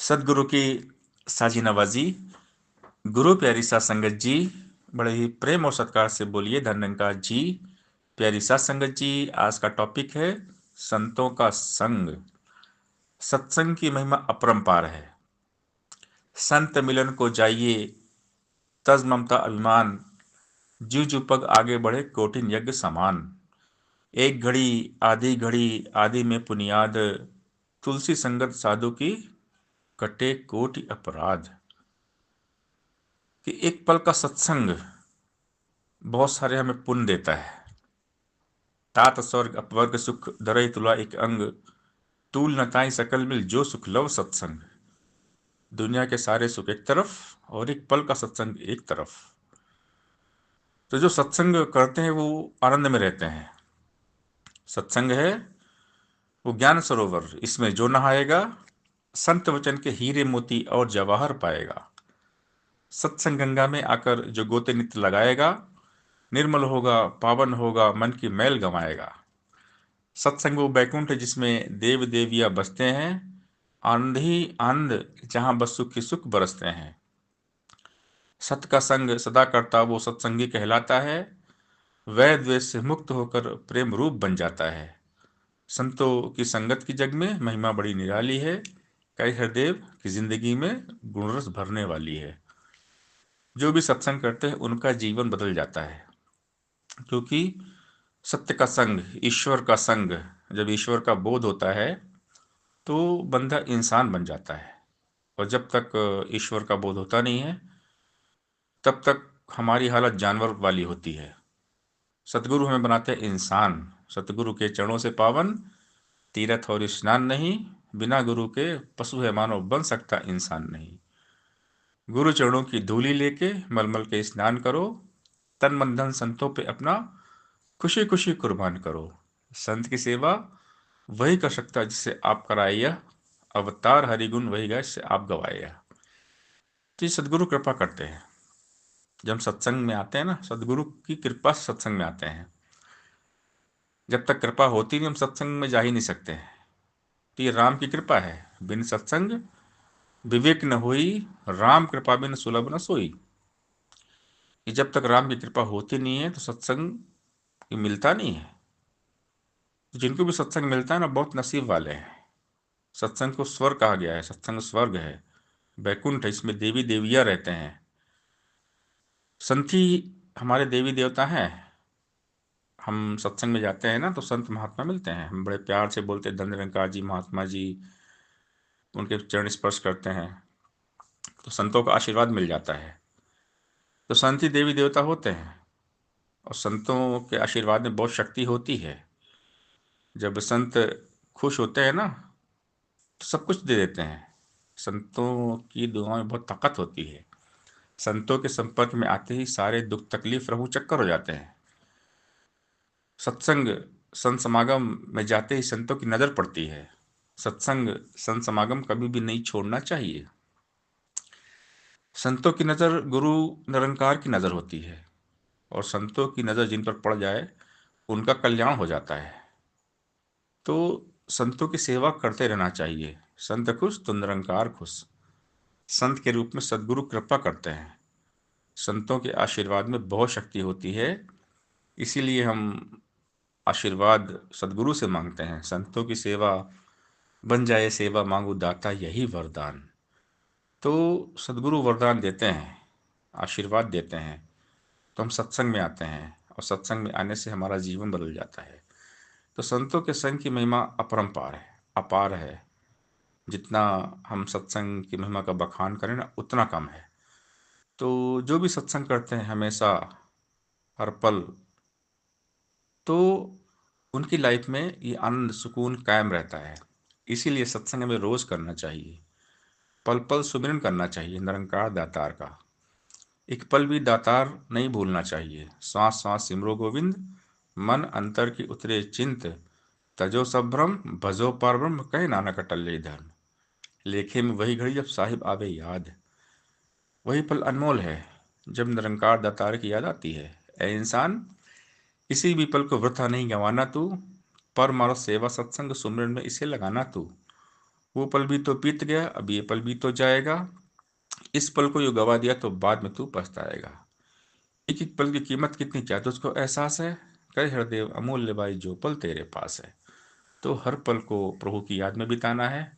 सदगुरु की साजी नवाजी। गुरु प्यारी सात संगत जी, बड़े ही प्रेम और सत्कार से बोलिए धन्यंकार जी। प्यारी सात संगत जी, आज का टॉपिक है संतों का संग। सत्संग की महिमा अपरंपार है। संत मिलन को जाइए, तज ममता अभिमान, जू जू पग आगे बढ़े कोटिन यज्ञ समान। एक घड़ी आदि में पुनियाद, तुलसी संगत साधु की कटे कोटि अपराध। कि एक पल का सत्संग बहुत सारे हमें पुण्य देता है। तात स्वर्ग अपवर्ग सुख धरई तुला एक अंग, तूल न ताई सकल मिल जो सुख लव सत्संग। दुनिया के सारे सुख एक तरफ और एक पल का सत्संग एक तरफ। तो जो सत्संग करते हैं वो आनंद में रहते हैं। सत्संग है वो ज्ञान सरोवर, इसमें जो नहाएगा संत वचन के हीरे मोती और जवाहर पाएगा। सत्संग गंगा में आकर जो गोते नित्य लगाएगा, निर्मल होगा, पावन होगा, मन की मैल गंवाएगा। सत्संग वो बैकुंठ है जिसमें देव देवियां बसते हैं, आनंद ही आनंद जहां बस सुख ही सुख बरसते हैं। सत का संग सदा करता वो सत्संगी कहलाता है, वैर द्वेष से मुक्त होकर प्रेम रूप बन जाता है। संतों की संगत की जग में महिमा बड़ी निराली है, कई हरदेव की जिंदगी में गुणरस भरने वाली है। जो भी सत्संग करते हैं उनका जीवन बदल जाता है, क्योंकि सत्य का संग, ईश्वर का संग, जब ईश्वर का बोध होता है तो बंदा इंसान बन जाता है। और जब तक ईश्वर का बोध होता नहीं है तब तक हमारी हालत जानवर वाली होती है। सतगुरु हमें बनाते हैं इंसान। सतगुरु के चरणों से पावन, तीर्थ और स्नान नहीं, बिना गुरु के पशु है मानव बन सकता इंसान नहीं। गुरु चरणों की धूली लेके मलमल के स्नान करो, तन मन धन संतों पे अपना खुशी खुशी कुर्बान करो। संत की सेवा वही कर सकता है जिससे आप कराए यह अवतार, हरिगुण वही गाय जिससे आप गवाए यह। तो ये सदगुरु कृपा करते हैं। जब हम सत्संग में आते हैं ना, सदगुरु की कृपा से सत्संग में आते हैं। जब तक कृपा होती नहीं हम सत्संग में जा ही नहीं सकते। तो ये राम की कृपा है। बिन सत्संग विवेक न होई, राम कृपा बिन सुलभ न सोई। कि जब तक राम की कृपा होती नहीं है तो सत्संग मिलता नहीं है। तो जिनको भी सत्संग मिलता है ना, बहुत नसीब वाले हैं। सत्संग को स्वर्ग कहा गया है। सत्संग स्वर्ग है, बैकुंठ है, इसमें देवी देवियां रहते हैं। संत ही हमारे देवी देवता हैं। हम सत्संग में जाते हैं ना तो संत महात्मा मिलते हैं, हम बड़े प्यार से बोलते हैं धन्यरंकार जी, महात्मा जी, उनके चरण स्पर्श करते हैं तो संतों का आशीर्वाद मिल जाता है। तो संत ही देवी देवता होते हैं और संतों के आशीर्वाद में बहुत शक्ति होती है। जब संत खुश होते हैं ना तो सब कुछ दे देते हैं। संतों की दुआ में बहुत ताकत होती है। संतों के संपर्क में आते ही सारे दुख तकलीफ रहू चक्कर हो जाते हैं। सत्संग संत समागम में जाते ही संतों की नजर पड़ती है। सत्संग संत समागम कभी भी नहीं छोड़ना चाहिए। संतों की नजर गुरु निरंकार की नजर होती है और संतों की नजर जिन पर पड़ जाए उनका कल्याण हो जाता है। तो संतों की सेवा करते रहना चाहिए। संत खुश तो निरंकार खुश। संत के रूप में सदगुरु कृपा करते हैं। संतों के आशीर्वाद में बहुत शक्ति होती है, इसीलिए हम आशीर्वाद सदगुरु से मांगते हैं। संतों की सेवा बन जाए सेवा मांगू दाता यही वरदान। तो सदगुरु वरदान देते हैं, आशीर्वाद देते हैं। तो हम सत्संग में आते हैं और सत्संग में आने से हमारा जीवन बदल जाता है। तो संतों के संग की महिमा अपरंपार है, अपार है। जितना हम सत्संग की महिमा का बखान करें ना उतना कम है। तो जो भी सत्संग करते हैं हमेशा, हर पल, तो उनकी लाइफ में ये आनंद सुकून कायम रहता है। इसीलिए सत्संग हमें रोज करना चाहिए। पल पल सुमिरन करना चाहिए निरंकार दातार का। एक पल भी दातार नहीं भूलना चाहिए। सांस सांस सिमरो गोविंद, मन अंतर की उतरे चिंत, तजो सब भ्रम भजो पार ब्रह्म, कहे नानक अटल धर्म। लेखे में वही घड़ी जब साहिब आवे याद। वही पल अनमोल है जब निरंकार दातार की याद आती है। ए इंसान, किसी भी पल को वृथा नहीं गंवाना तू, परमार्थ सेवा सत्संग सुमिरन में इसे लगाना तू। वो पल भी तो बीत गया, अब ये पल भी तो जाएगा। इस पल को यो गवा दिया तो बाद में तू पछताएगा। एक एक पल की कीमत कितनी, क्या तुझको एहसास है? कह हृदय अमूल्य भाई जो पल तेरे पास है। तो हर पल को प्रभु की याद में बिताना है।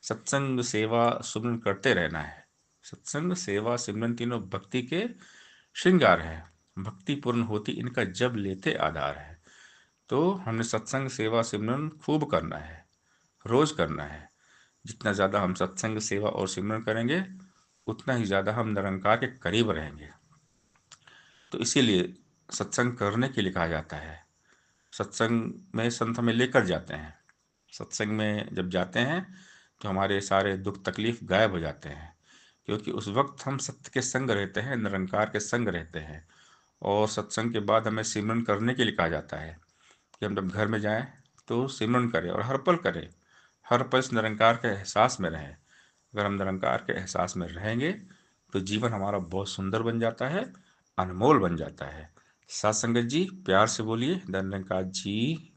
सत्संग सेवा सुमरन करते रहना है। सत्संग सेवा सिमरन तीनों भक्ति के श्रृंगार है। भक्ति पूर्ण होती इनका जब लेते आधार है। तो हमने सत्संग सेवा सिमरन खूब करना है, रोज करना है। जितना ज्यादा हम सत्संग सेवा और सिमरन करेंगे, उतना ही ज्यादा हम निरंकार के करीब रहेंगे। तो इसीलिए सत्संग करने के लिए कहा जाता है। सत्संग में संत हमें लेकर जाते हैं। सत्संग में जब जाते हैं तो हमारे सारे दुख तकलीफ गायब हो जाते हैं, क्योंकि उस वक्त हम सत्य के संग रहते हैं, निरंकार के संग रहते हैं। और सत्संग के बाद हमें सिमरन करने के लिए कहा जाता है कि हम जब घर में जाएं तो सिमरन करें और हर पल करें। हर पल इस निरंकार के एहसास में रहें। अगर हम निरंकार के एहसास में रहेंगे तो जीवन हमारा बहुत सुंदर बन जाता है, अनमोल बन जाता है। साथ संगत जी प्यार से बोलिए धन्यवाद जी।